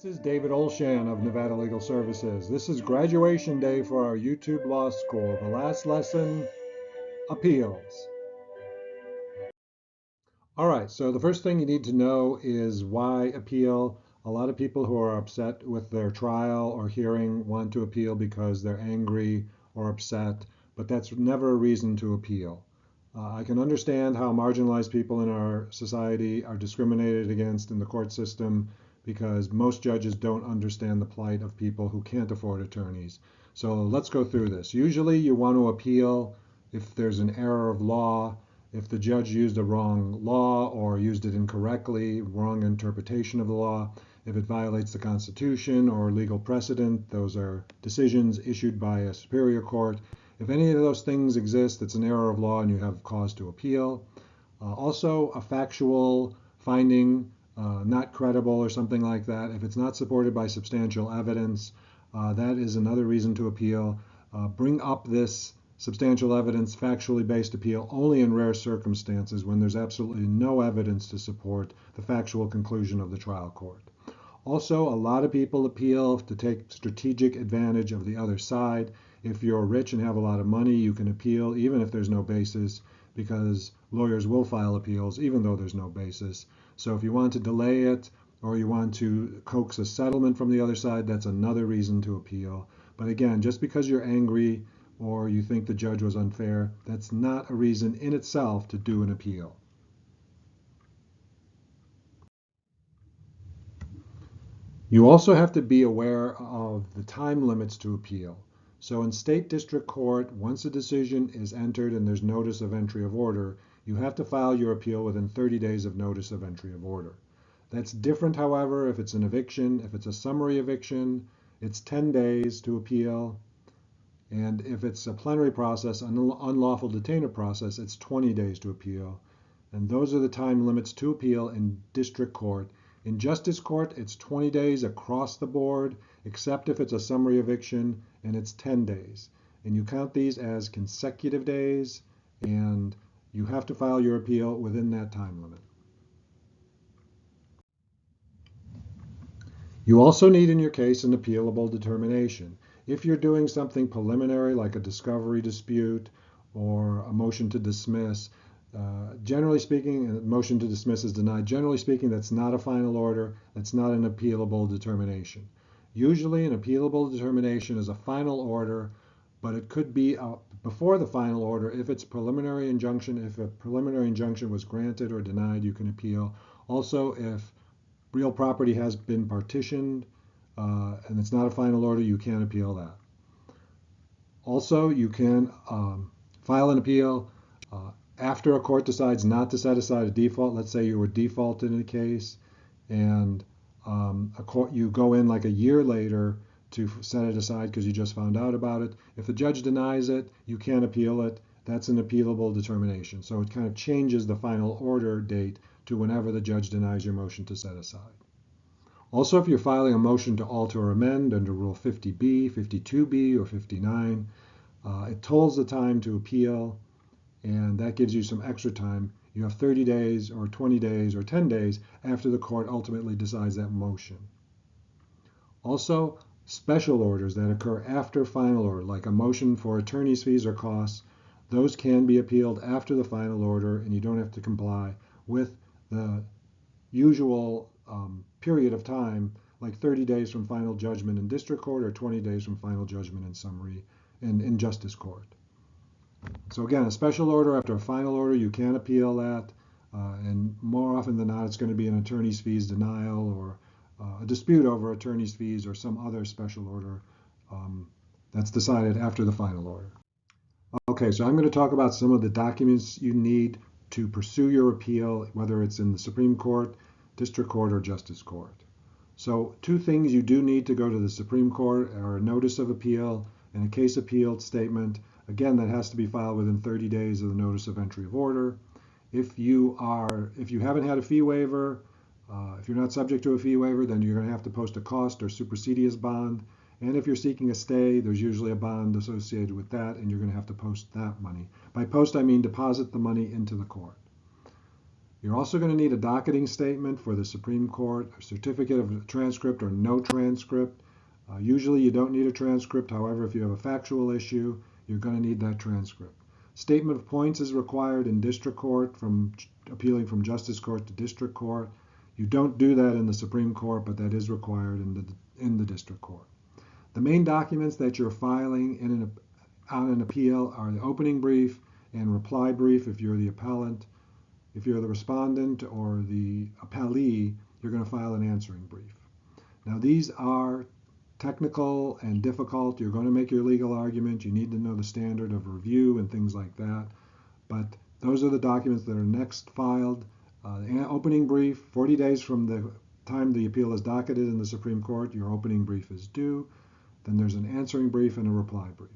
This is David Olshan of Nevada Legal Services. This is graduation day for our YouTube Law School. The last lesson, appeals. All right, so the first thing you need to know is why appeal. A lot of people who are upset with their trial or hearing want to appeal because they're angry or upset, but that's never a reason to appeal. I can understand how marginalized people in our society are discriminated against in the court system because most judges don't understand the plight of people who can't afford attorneys. So let's go through this. Usually you want to appeal if there's an error of law, if the judge used a wrong law or used it incorrectly, wrong interpretation of the law, if it violates the Constitution or legal precedent. Those are decisions issued by a superior court. If any of those things exist, it's an error of law and you have cause to appeal. Also, a factual finding, not credible or something like that. If it's not supported by substantial evidence, that is another reason to appeal. Bring up this substantial evidence, factually based appeal only in rare circumstances when there's absolutely no evidence to support the factual conclusion of the trial court. Also, a lot of people appeal to take strategic advantage of the other side. If you're rich and have a lot of money, you can appeal even if there's no basis, because lawyers will file appeals even though there's no basis. So if you want to delay it or you want to coax a settlement from the other side, that's another reason to appeal. But again, just because you're angry or you think the judge was unfair, that's not a reason in itself to do an appeal. You also have to be aware of the time limits to appeal. So in state district court, once a decision is entered and there's notice of entry of order, you have to file your appeal within 30 days of notice of entry of order. That's different, however, if it's an eviction. If it's a summary eviction, it's 10 days to appeal. And if it's a plenary process, an unlawful detainer process, it's 20 days to appeal. And those are the time limits to appeal in district court. In justice court, it's 20 days across the board, except if it's a summary eviction, and it's 10 days. And you count these as consecutive days, and you have to file your appeal within that time limit. You also need in your case an appealable determination. If you're doing something preliminary like a discovery dispute or a motion to dismiss, generally speaking, a motion to dismiss is denied. Generally speaking, that's not a final order. That's not an appealable determination. Usually an appealable determination is a final order, but it could be before the final order. If it's preliminary injunction, if a preliminary injunction was granted or denied, you can appeal. Also, if real property has been partitioned and it's not a final order, you can appeal that. Also, you can file an appeal after a court decides not to set aside a default. Let's say you were defaulted in a case and you go in like a year later to set it aside because you just found out about it. If the judge denies it, you can appeal it. That's an appealable determination. So it kind of changes the final order date to whenever the judge denies your motion to set aside. Also, if you're filing a motion to alter or amend under Rule 50B, 52B, or 59, it tolls the time to appeal, and that gives you some extra time. You have 30 days or 20 days or 10 days after the court ultimately decides that motion. Also, special orders that occur after final order, like a motion for attorney's fees or costs, those can be appealed after the final order, and you don't have to comply with the usual period of time, like 30 days from final judgment in district court or 20 days from final judgment in summary in justice court. So again, a special order after a final order, you can appeal that, and more often than not, it's going to be an attorney's fees denial or a dispute over attorney's fees or some other special order that's decided after the final order. Okay, so I'm going to talk about some of the documents you need to pursue your appeal, whether it's in the Supreme Court, District Court, or Justice Court. So two things you do need to go to the Supreme Court are a notice of appeal and a case appealed statement. Again, that has to be filed within 30 days of the notice of entry of order. If you haven't had a fee waiver, if you're not subject to a fee waiver, then you're going to have to post a cost or supersedious bond. And if you're seeking a stay, there's usually a bond associated with that, and you're going to have to post that money. By post, I mean deposit the money into the court. You're also going to need a docketing statement for the Supreme Court, a certificate of transcript or no transcript. Usually you don't need a transcript. However, if you have a factual issue, you're going to need that transcript. Statement of points is required in district court from appealing from justice court to district court. You don't do that in the Supreme Court, but that is required in the district court. The main documents that you're filing on an appeal are the opening brief and reply brief if you're the appellant. If you're the respondent or the appellee, you're going to file an answering brief. Now, these are technical and difficult. You're going to make your legal argument. You need to know the standard of review and things like that. But those are the documents that are next filed. The opening brief, 40 days from the time the appeal is docketed in the Supreme Court, your opening brief is due. Then there's an answering brief and a reply brief.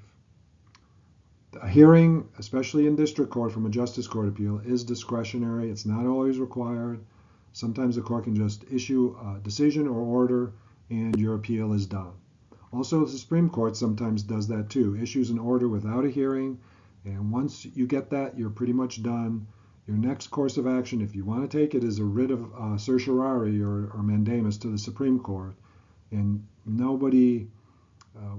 A hearing, especially in district court from a justice court appeal, is discretionary. It's not always required. Sometimes the court can just issue a decision or order and your appeal is done. Also, the Supreme Court sometimes does that too, issues an order without a hearing, and once you get that, you're pretty much done. Your next course of action, if you want to take it, is a writ of certiorari or mandamus to the Supreme Court, and nobody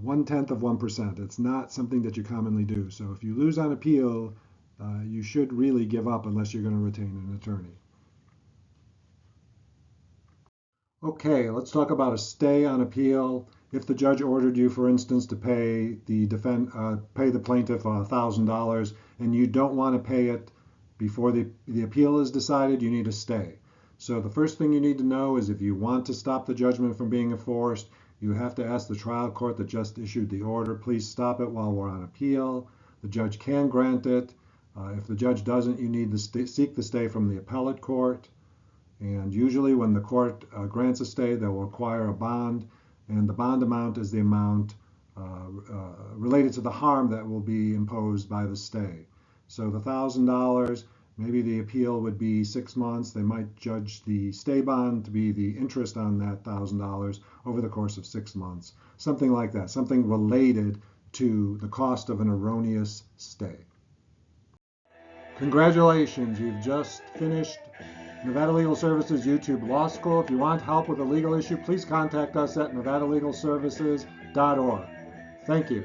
0.1%. It's not something that you commonly do. So if you lose on appeal, you should really give up unless you're going to retain an attorney. Okay, let's talk about a stay on appeal. If the judge ordered you, for instance, to pay the plaintiff $1,000 and you don't want to pay it before the appeal is decided, you need a stay. So the first thing you need to know is if you want to stop the judgment from being enforced, you have to ask the trial court that just issued the order, please stop it while we're on appeal. The judge can grant it. If the judge doesn't, you need to seek the stay from the appellate court. And usually when the court grants a stay, they'll require a bond, and the bond amount is the amount related to the harm that will be imposed by the stay. So the $1,000, maybe the appeal would be 6 months. They might judge the stay bond to be the interest on that $1,000 over the course of 6 months. Something like that, something related to the cost of an erroneous stay. Congratulations, you've just finished Nevada Legal Services YouTube Law School. If you want help with a legal issue, please contact us at nevadalegalservices.org. Thank you.